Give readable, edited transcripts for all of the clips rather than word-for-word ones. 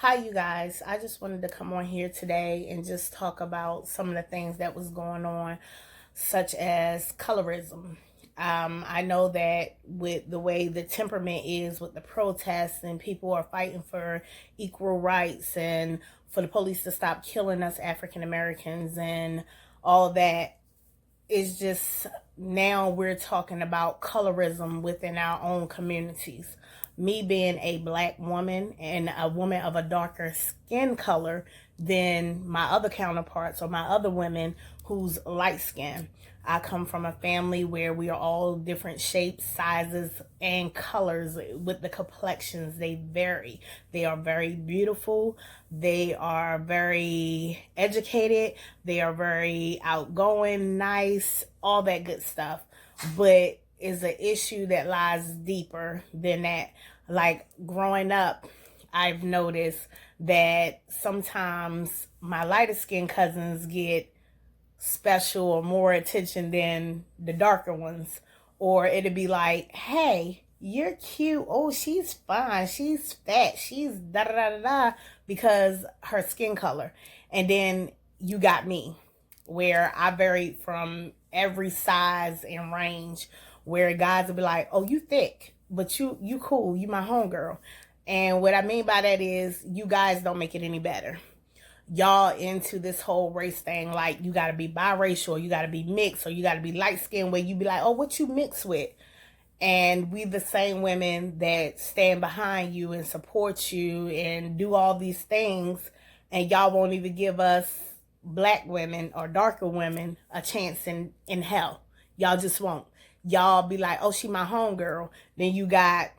Hi, you guys. I just wanted to come on here today and just talk about some of the things that was going on, such as colorism. I know that with the way the temperament is with the protests and people are fighting for equal rights and for the police to stop killing us African Americans and all that, is just now we're talking about colorism within our own communities. Me being a black woman and a woman of a darker skin color than my other counterparts or my other women who's light skinned. I come from a family where we are all different shapes, sizes, and colors with the complexions. They vary. They are very beautiful. They are very educated. They are very outgoing, nice, all that good stuff. But is an issue that lies deeper than that. Like growing up, I've noticed that sometimes my lighter skinned cousins get special or more attention than the darker ones. Or it'd be like, hey, you're cute. Oh, she's fine. She's fat. She's da da da da da because her skin color. And then you got me, where I varied from every size and range, where guys would be like, oh, you thick, but you cool. You my homegirl. And what I mean by that is you guys don't make it any better. Y'all into this whole race thing, like you gotta be biracial, you gotta be mixed, or you gotta be light skinned, where you be like, oh, what you mix with? And we the same women that stand behind you and support you and do all these things, and y'all won't even give us black women or darker women a chance in hell. Y'all just won't. Y'all be like, oh, she my homegirl. Then you got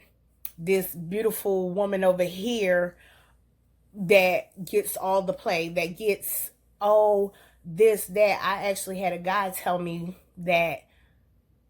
this beautiful woman over here that gets all the play, that gets oh this, that. I actually had a guy tell me that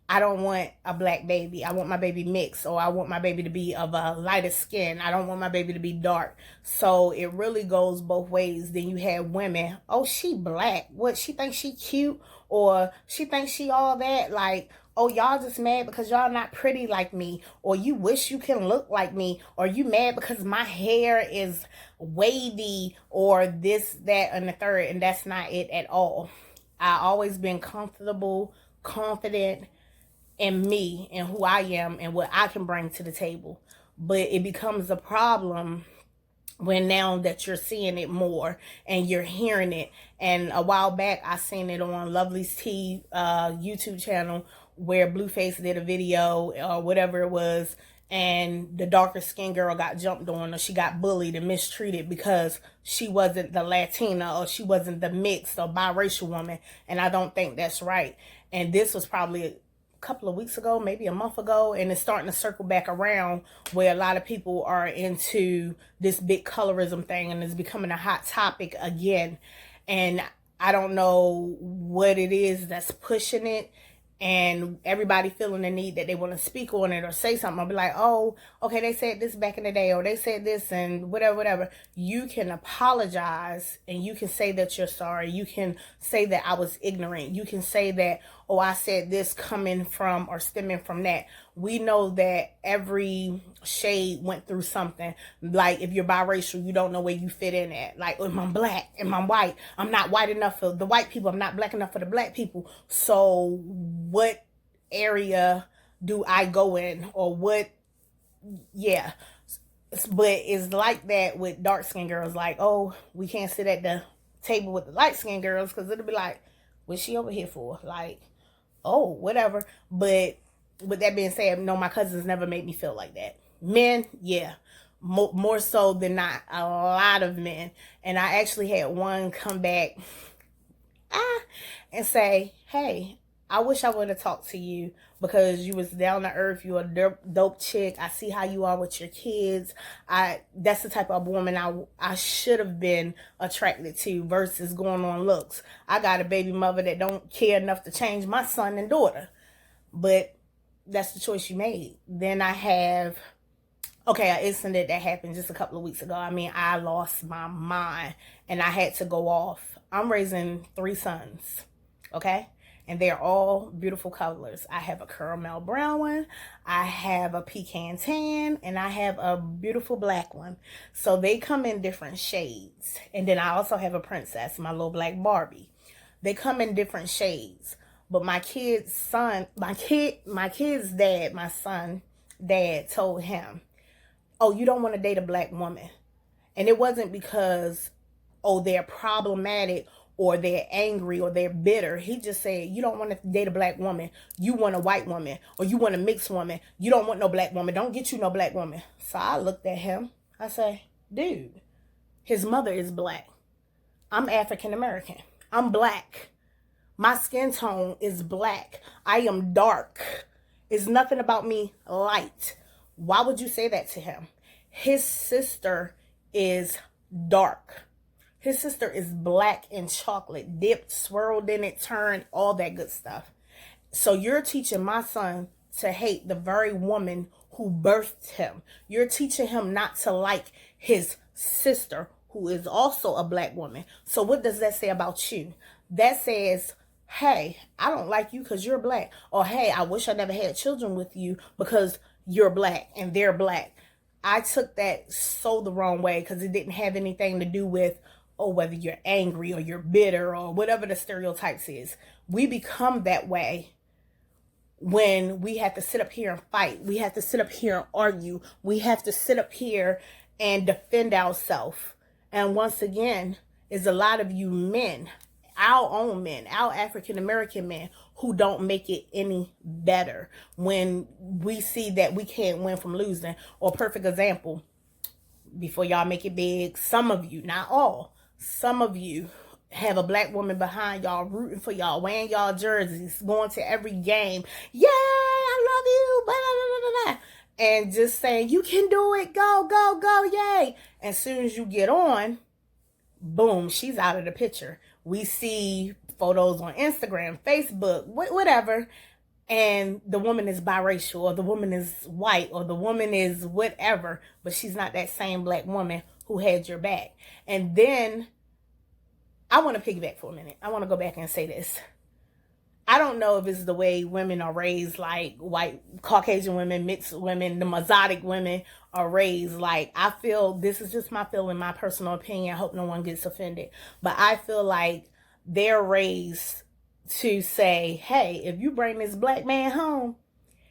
I don't want a black baby. I want my baby mixed, or I want my baby to be of a lighter skin. I don't want my baby to be dark. So it really goes both ways. Then you have women, oh, she black. What, she thinks she cute, or she thinks she all that. Like, oh, y'all just mad because y'all not pretty like me, or you wish you can look like me, or you mad because my hair is wavy, or this, that, and the third. And that's not it at all. I always been comfortable, confident in me and who I am and what I can bring to the table. But it becomes a problem when now that you're seeing it more and you're hearing it. And a while back, I seen it on Lovely's Tea YouTube channel, where Blueface did a video or whatever it was, and the darker skinned girl got jumped on, or she got bullied and mistreated because she wasn't the Latina, or she wasn't the mixed or biracial woman. And I don't think that's right. And this was probably couple of weeks ago, maybe a month ago, and it's starting to circle back around, where a lot of people are into this big colorism thing, and it's becoming a hot topic again. And I don't know what it is that's pushing it, and everybody feeling the need that they want to speak on it or say something. I'll be like, oh, okay, they said this back in the day, or they said this, and whatever. You can apologize, and you can say that you're sorry. You can say that I was ignorant. You can say that, oh, I said this coming from or stemming from that. We know that every shade went through something. Like if you're biracial, you don't know where you fit in at. Like, am I black? Am I white? I'm not white enough for the white people. I'm not black enough for the black people. So what area do I go in? Or what? Yeah. But it's like that with dark skinned girls. Like, oh, we can't sit at the table with the light skinned girls, because it'll be like, what's she over here for? Like, oh, whatever. But with that being said, no, my cousins never made me feel like that. Men, yeah, more so than not, a lot of men. And I actually had one come back and say, hey, I wish I would have talked to you, because you was down to earth. You a dope chick. I see how you are with your kids. That's the type of woman I should have been attracted to, versus going on looks. I got a baby mother that don't care enough to change my son and daughter. But that's the choice you made. Then I have, okay, an incident that happened just a couple of weeks ago. I mean, I lost my mind and I had to go off. I'm raising 3 sons, okay? and they're all beautiful colors. I have a caramel brown one, I have a pecan tan, and I have a beautiful black one. So they come in different shades. And then I also have a princess, my little black Barbie. They come in different shades. But my kid's son, my kid's dad, my son dad told him, oh, you don't want to date a black woman. And it wasn't because, oh, they're problematic or they're angry or they're bitter. He just said, you don't want to date a black woman. You want a white woman, or you want a mixed woman. You don't want no black woman. Don't get you no black woman. So I looked at him. I say, dude, his mother is black. I'm African American. I'm black. My skin tone is black. I am dark. It's nothing about me light. Why would you say that to him? His sister is dark. His sister is black and chocolate, dipped, swirled in it, turned, all that good stuff. So you're teaching my son to hate the very woman who birthed him. You're teaching him not to like his sister, who is also a black woman. So what does that say about you? That says, hey, I don't like you because you're black. Or, hey, I wish I never had children with you because you're black and they're black. I took that so the wrong way because it didn't have anything to do with, oh, whether you're angry or you're bitter or whatever the stereotypes is. We become that way when we have to sit up here and fight. We have to sit up here and argue. We have to sit up here and defend ourselves. And once again, is a lot of you men, our own men, our African American men, who don't make it any better when we see that we can't win from losing. Or perfect example, before y'all make it big, some of you, not all, some of you have a black woman behind y'all, rooting for y'all, wearing y'all jerseys, going to every game. Yeah, I love you, blah, blah, blah, blah, blah. And just saying, you can do it, go, go, go, yay. As soon as you get on, boom, she's out of the picture. We see photos on Instagram, Facebook, whatever, and the woman is biracial, or the woman is white, or the woman is whatever, but she's not that same black woman who had your back. And then I want to piggyback for a minute. I want to go back and say this. I don't know if it's the way women are raised, like white, Caucasian women, mixed women, the Mosaic women are raised. Like, I feel, this is just my feeling, my personal opinion. I hope no one gets offended. But I feel like they're raised to say, hey, if you bring this black man home,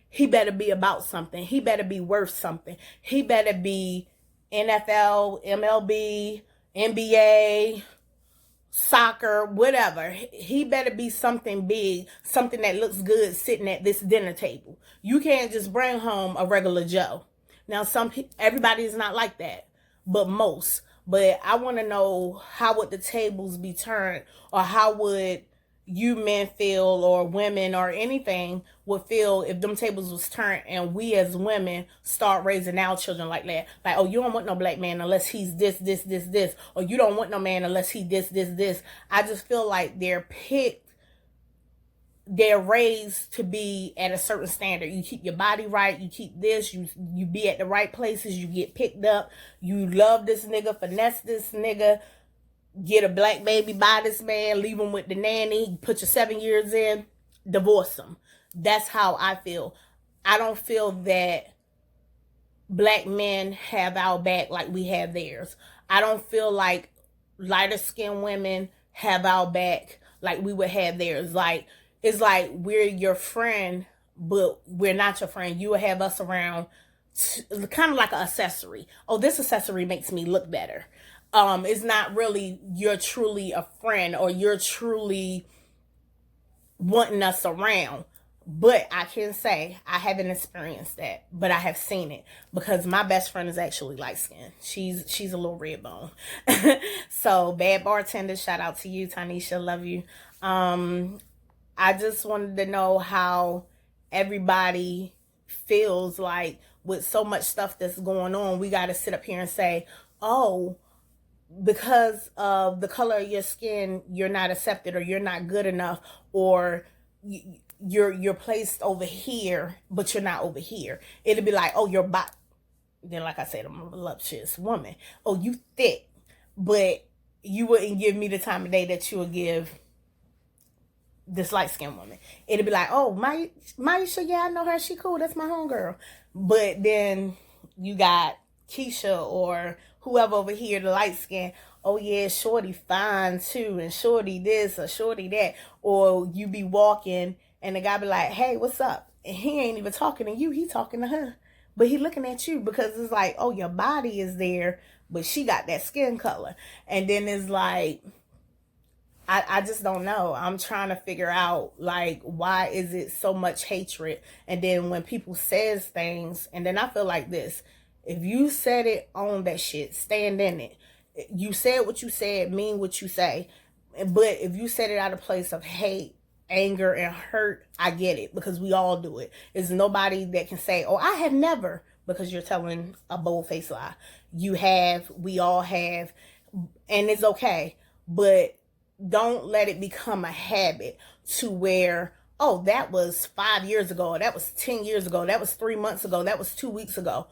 he better be about something. He better be worth something. He better be NFL, MLB, NBA, soccer, whatever. He better be something big, something that looks good sitting at this dinner table. You can't just bring home a regular Joe. Now, everybody is not like that, but most. But I want to know, how would the tables be turned, or how would you men feel, or women, or anything would feel if them tables was turned and we as women start raising our children like that? Like, oh, you don't want no black man unless he's this, this, this, this, or you don't want no man unless he this, this, this. I just feel like they're raised to be at a certain standard. You keep your body right, you keep this, you be at the right places, you get picked up, you love this nigga, finesse this nigga, get a black baby by this man, leave him with the nanny, put your 7 years in, divorce him. That's how I feel. I don't feel that black men have our back like we have theirs. I don't feel like lighter skinned women have our back like we would have theirs. Like, it's like we're your friend, but we're not your friend. You will have us around, kind of like an accessory. Oh, this accessory makes me look better. It's not really you're truly a friend, or you're truly wanting us around. But I can say I haven't experienced that, but I have seen it, because my best friend is actually light skinned. She's a little red bone. So, bad bartender, shout out to you, Tanisha, love you. I just wanted to know how everybody feels like, with so much stuff that's going on, we got to sit up here and say, oh, because of the color of your skin, you're not accepted, or you're not good enough, or you're placed over here, but you're not over here. It'll be like, oh, you're then, like I said, I'm a voluptuous woman. Oh, you thick, but you wouldn't give me the time of day that you would give this light skinned woman. It'd be like, oh, Maisha, yeah, I know her. She cool. That's my homegirl. But then you got Keisha or whoever over here, the light skin. Oh yeah, Shorty fine too, and Shorty this or Shorty that. Or you be walking and the guy be like, hey, what's up? And he ain't even talking to you. He talking to her. But he looking at you because it's like, oh, your body is there, but she got that skin color. And then it's like, I just don't know. I'm trying to figure out, like, why is it so much hatred? And then when people says things, and then I feel like this, if you said it, own that shit, stand in it. You said what you said, mean what you say. But if you said it out of place of hate, anger, and hurt, I get it, because we all do it. There's nobody that can say, oh, I have never, because you're telling a bold-faced lie. You have, we all have, and it's okay. But don't let it become a habit to where, oh, that was 5 years ago, that was 10 years ago, that was 3 months ago, that was 2 weeks ago.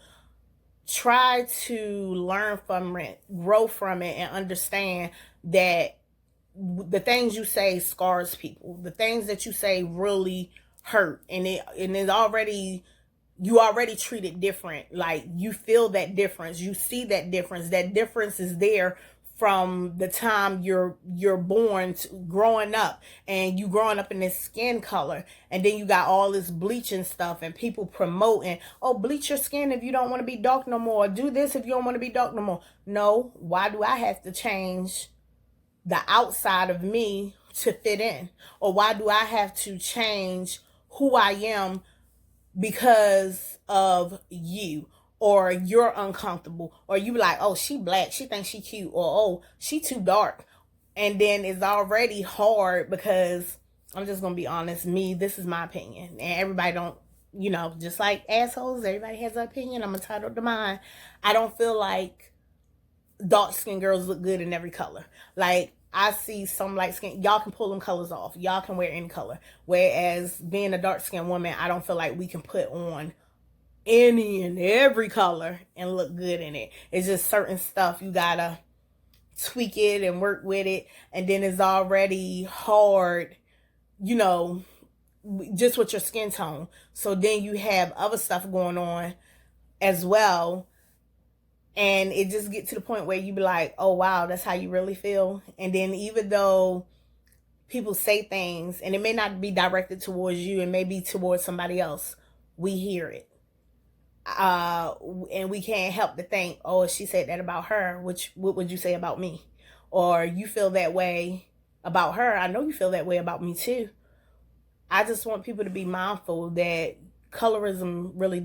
Try to learn from it, grow from it, and understand that the things you say scars people. The things that you say really hurt, and it already, you already treat it different. Like, you feel that difference, you see that difference. That difference is there from the time you're born to growing up, and you growing up in this skin color, and then you got all this bleaching stuff and people promoting, oh, bleach your skin if you don't want to be dark no more, do this if you don't want to be dark no more. No, why do I have to change the outside of me to fit in? Or why do I have to change who I am because of you? Or you're uncomfortable, or you be like, oh, she black, she thinks she cute, or oh, she too dark. And then it's already hard, because I'm just gonna be honest, this is my opinion, and everybody don't, just like assholes, everybody has an opinion. I'm entitled to mine. I don't feel like dark skinned girls look good in every color. Like, I see some light skin, y'all can pull them colors off, y'all can wear any color, whereas being a dark skinned woman, I don't feel like we can put on any and every color and look good in it. It's just certain stuff you gotta tweak it and work with it, and then it's already hard, just with your skin tone. So then you have other stuff going on as well, and it just get to the point where you be like, oh wow, that's how you really feel. And then even though people say things, and it may not be directed towards you, it may be towards somebody else, we hear it. And we can't help to think, oh, if she said that about her, what would you say about me? Or you feel that way about her, I know you feel that way about me too. I just want people to be mindful that colorism really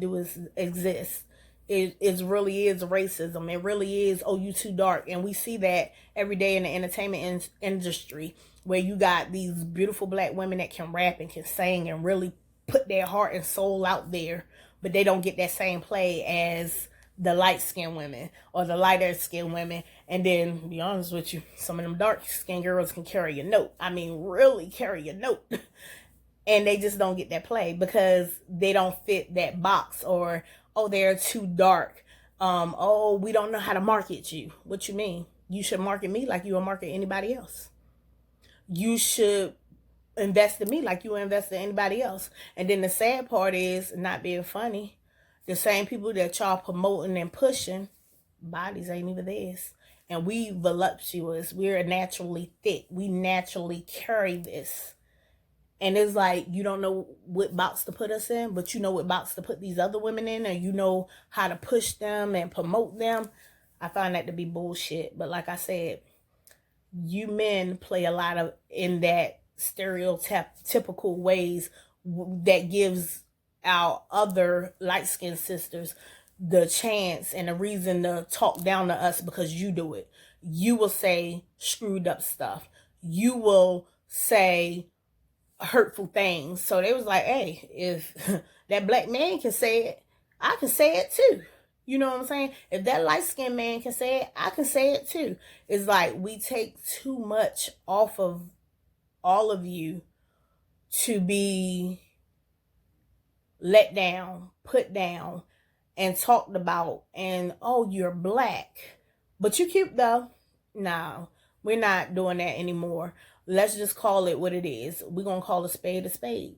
exist. It really is racism. It really is, oh, you too dark. And we see that every day in the entertainment industry, where you got these beautiful black women that can rap and can sing and really put their heart and soul out there, but they don't get that same play as the light-skinned women or the lighter-skinned women. And then, to be honest with you, some of them dark-skinned girls can carry a note. I mean, really carry a note. And they just don't get that play because they don't fit that box. Or, oh, they're too dark. Oh, we don't know how to market you. What you mean? You should market me like you would market anybody else. You should invest in me like you invest in anybody else. And then the sad part is, not being funny, the same people that y'all promoting and pushing, bodies ain't even theirs. And we voluptuous, we're naturally thick, we naturally carry this. And it's like, you don't know what box to put us in, but you know what box to put these other women in, and you know how to push them and promote them. I find that to be bullshit. But like I said, you men play a lot of in that stereotypical ways that gives our other light-skinned sisters the chance and the reason to talk down to us, because you do it. You will say screwed up stuff. You will say hurtful things. So they was like, hey, if that black man can say it, I can say it too. You know what I'm saying? If that light-skinned man can say it, I can say it too. It's like we take too much off of all of you to be let down, put down, and talked about. And, oh, you're black, but you cute though. No, we're not doing that anymore. Let's just call it what it is. We're going to call a spade a spade.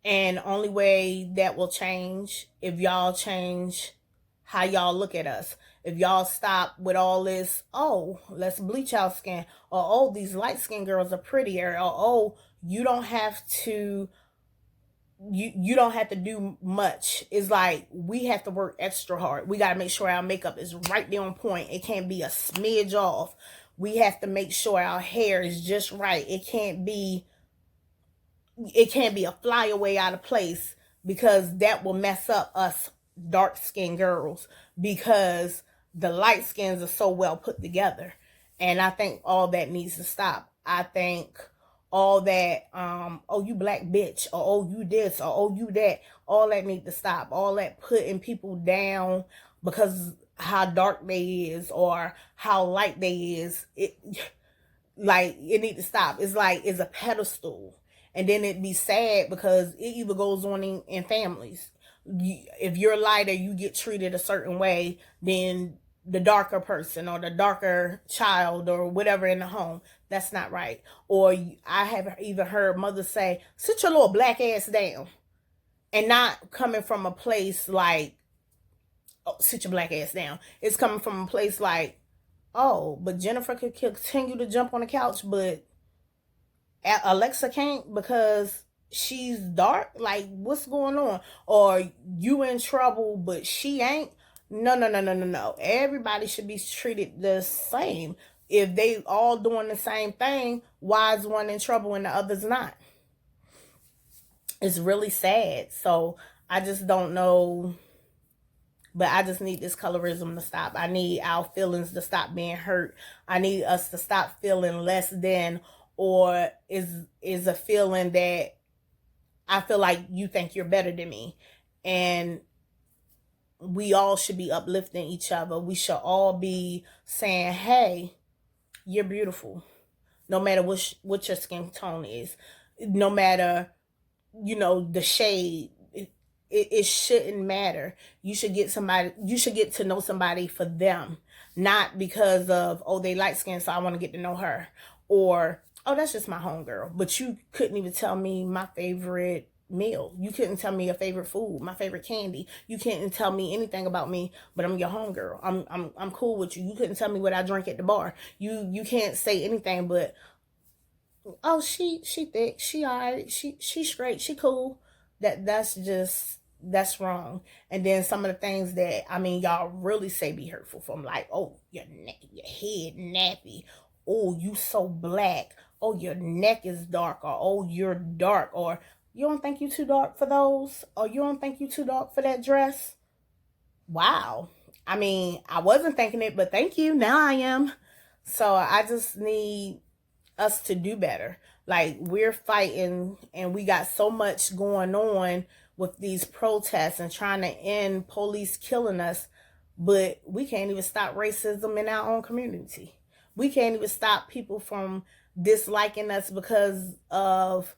And only way that will change if y'all change how y'all look at us. If y'all stop with all this, oh, let's bleach our skin, or oh, these light skinned girls are prettier, or oh, you don't have to you don't have to do much. It's like we have to work extra hard. We got to make sure our makeup is right there on point. It can't be a smidge off. We have to make sure our hair is just right. It can't be a flyaway out of place, because that will mess up us dark skinned girls, because the light skins are so well put together. And I think all that needs to stop. I think all that, oh, you black bitch, or oh, you this, or oh, you that, all that need to stop. All that putting people down because how dark they is or how light they is, it need to stop. It's like it's a pedestal, and then it be sad because it either goes on in families. If you're lighter, you get treated a certain way than the darker person or the darker child or whatever in the home. That's not right. Or I have even heard mothers say, "Sit your little black ass down," and not coming from a place like, "Oh, sit your black ass down." It's coming from a place like, "Oh, but Jennifer could continue to jump on the couch, but Alexa can't because she's dark." Like, what's going on? Or you in trouble, but she ain't. No, no, no, no, no, no. Everybody should be treated the same. If they all doing the same thing, why is one in trouble and the other's not? It's really sad. So I just don't know. But I just need this colorism to stop. I need our feelings to stop being hurt. I need us to stop feeling less than, or is a feeling that I feel like you think you're better than me. And we all should be uplifting each other. We should all be saying, "Hey, you're beautiful." No matter what your skin tone is. No matter, the shade. It shouldn't matter. You should get to know somebody for them, not because of, oh, they light skin, so I want to get to know her, or oh, that's just my homegirl. But you couldn't even tell me my favorite meal. You couldn't tell me your favorite food, my favorite candy. You couldn't tell me anything about me, but I'm your homegirl. I'm cool with you. You couldn't tell me what I drink at the bar. You can't say anything but, oh, she thick, she alright, she straight, she cool. That's wrong. And then some of the things that y'all really say be hurtful, from like, oh, your head nappy, oh, you so black, oh, your neck is dark, or oh, you're dark, or you don't think you too dark for those, or you don't think you too dark for that dress. Wow. I wasn't thinking it, but thank you, now I am. So I just need us to do better. Like, we're fighting and we got so much going on with these protests and trying to end police killing us, but we can't even stop racism in our own community. We can't even stop people from disliking us because of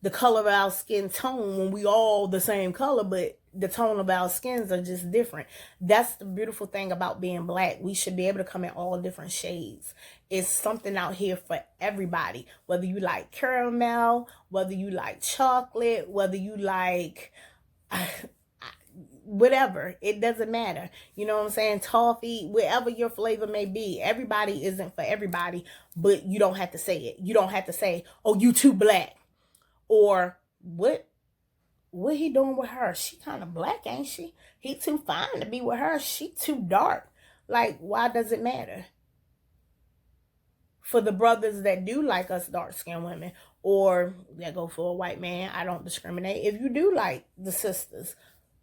the color of our skin tone, when we all the same color, but the tone of our skins are just different. That's the beautiful thing about being black. We should be able to come in all different shades. It's something out here for everybody. Whether you like caramel, whether you like chocolate, whether you like whatever, it doesn't matter. You know what I'm saying? Toffee, whatever your flavor may be. Everybody isn't for everybody, but you don't have to say it. You don't have to say, "Oh, you too black." Or what he doing with her? She kind of black, ain't she? He too fine to be with her. She too dark. Like, why does it matter? For the brothers that do like us dark skinned women, or that go for a white man, I don't discriminate. If you do like the sisters,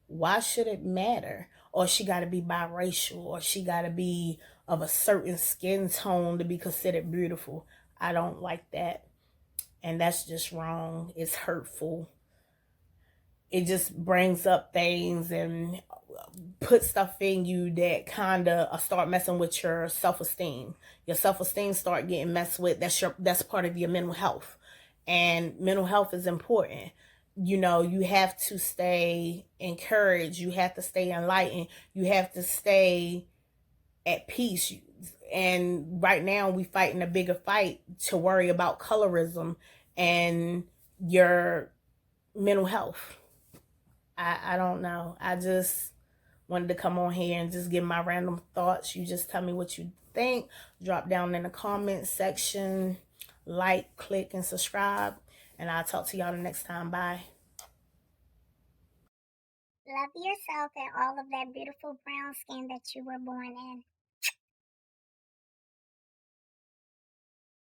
why should it matter? Or she got to be biracial, or she got to be of a certain skin tone to be considered beautiful. I don't like that. And that's just wrong. It's hurtful. It just brings up things and put stuff in you that kind of start messing with your self-esteem. Your self-esteem start getting messed with. That's part of your mental health. And mental health is important. You have to stay encouraged. You have to stay enlightened. You have to stay at peace. And right now we fighting a bigger fight to worry about colorism and your mental health. I don't know. I just wanted to come on here and just give my random thoughts. You just tell me what you think. Drop down in the comments section. Like, click, and subscribe. And I'll talk to y'all the next time. Bye. Love yourself and all of that beautiful brown skin that you were born in.